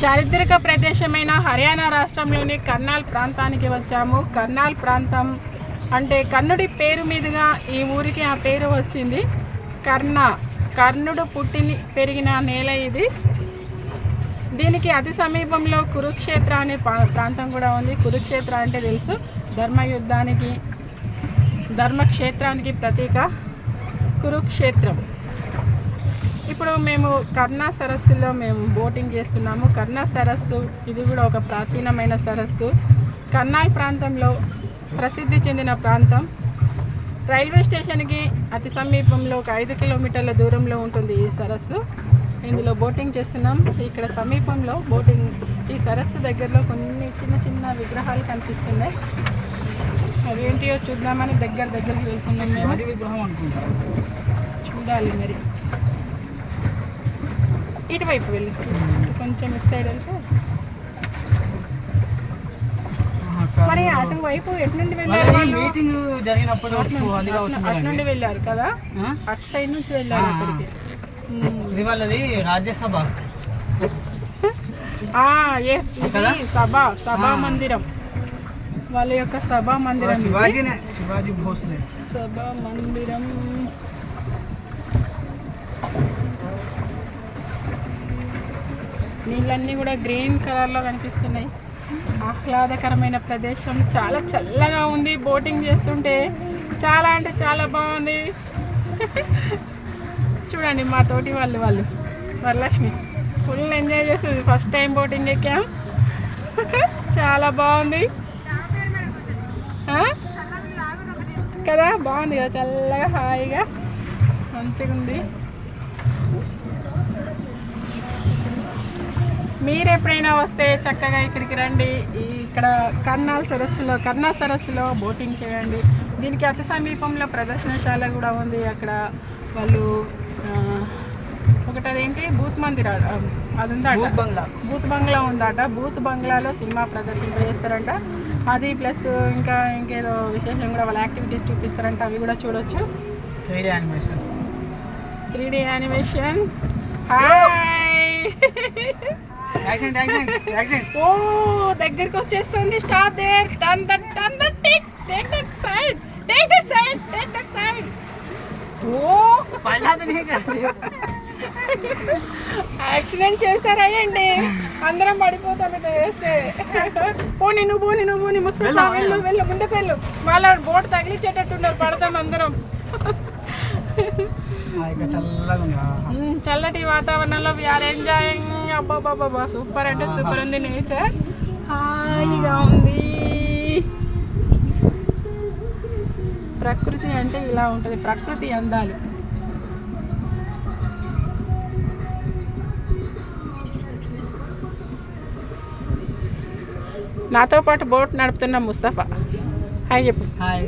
చారిత్రక ప్రదేశమైన హర్యానా రాష్ట్రంలోని కర్నాల్ ప్రాంతానికి వచ్చాము. కర్నాల్ ప్రాంతం అంటే కర్ణుడి పేరు మీదుగా ఈ ఊరికి ఆ పేరు వచ్చింది. కర్ణుడు పుట్టి పెరిగిన నేల ఇది. దీనికి అతి సమీపంలో కురుక్షేత్ర అనే ప్రాంతం కూడా ఉంది. కురుక్షేత్ర అంటే తెలుసు, ధర్మక్షేత్రానికి ప్రతీక కురుక్షేత్రం. ఇప్పుడు మేము కర్ణా సరస్సులో బోటింగ్ చేస్తున్నాము. కర్ణా సరస్సు ఇది కూడా ఒక ప్రాచీనమైన సరస్సు. కర్నాల్ ప్రాంతంలో ప్రసిద్ధి చెందిన ప్రాంతం. రైల్వే స్టేషన్కి అతి సమీపంలో ఒక 5 కిలోమీటర్ల దూరంలో ఉంటుంది ఈ సరస్సు. ఇందులో బోటింగ్ చేస్తున్నాం. ఇక్కడ సమీపంలో ఈ సరస్సు దగ్గరలో కొన్ని చిన్న చిన్న విగ్రహాలు కనిపిస్తున్నాయి. అవేంటియో చూద్దామని దగ్గరికి వెళ్తున్నాం మేము. చూడాలి మరి. ఇటువైపు వెళ్ళి కొంచెం ఇటు సైడ్ వెళ్తే మరి అటువైపు ఎటు నుండి వెళ్ళారు? అటు నుండి వెళ్ళారు కదా, అటు సైడ్ నుంచి వెళ్ళారు అక్కడికి. రాజ్యసభ సభా మందిరం, వాళ్ళ యొక్క సభా మందిరం. శివాజీ భోస్లే సభా మందిరం. నీళ్ళన్నీ కూడా గ్రీన్ కలర్లో కనిపిస్తున్నాయి. ఆహ్లాదకరమైన ప్రదేశం, చాలా చల్లగా ఉంది. బోటింగ్ చేస్తుంటే చాలా అంటే చాలా బాగుంది. చూడండి మా తోటి వాళ్ళు వరలక్ష్మి ఫుల్ ఎంజాయ్ చేస్తుంది. ఫస్ట్ టైం బోటింగ్ ఎక్కాం. చాలా బాగుంది కదా, బాగుంది కదా, చల్లగా హాయిగా మంచిగా ఉంది. మీరు ఎప్పుడైనా వస్తే చక్కగా ఇక్కడికి రండి. ఇక్కడ కర్ణా సరస్సులో బోటింగ్ చేయండి. దీనికి అతి సమీపంలో ప్రదర్శనశాల కూడా ఉంది. అక్కడ వాళ్ళు అదేంటి బూత్ మందిర్ అది ఉందట, బూత్ బంగ్లా ఉందట. బూత్ బంగ్లాలో సినిమా ప్రదర్శింపజేస్తారంట. అది ప్లస్ ఇంకేదో విశేషం కూడా వాళ్ళ యాక్టివిటీస్ చూపిస్తారంట. అవి కూడా చూడొచ్చు. 3D animation. హాయ్. ఓ దగ్గరికి వచ్చేస్తుంది. Stop there. Turn that take that side. ఓ యాక్సిడెంట్ చేస్తారయ్యండి, అందరం పడిపోతాం ఇట్లా చేస్తే. పోనీ ముస్తఫా వెళ్ళు ముందుకు వెళ్ళు. వాళ్ళ బోట్ తగిలిచ్చేటట్టున్నారు, పడతాం అందరం. చల్లటి వాతావరణంలో వీఆర్ ఎంజాయింగ్. అబ్బాబాబా సూపర్ అంటే సూపర్ ఉంది. నేచర్ హాయిగా ఉంది. ప్రకృతి అంటే ఇలా ఉంటుంది, ప్రకృతి అందాలు. నాతో పాటు బోట్ నడుపుతున్న ముస్తఫా హాయ్ చెప్పు. హాయ్.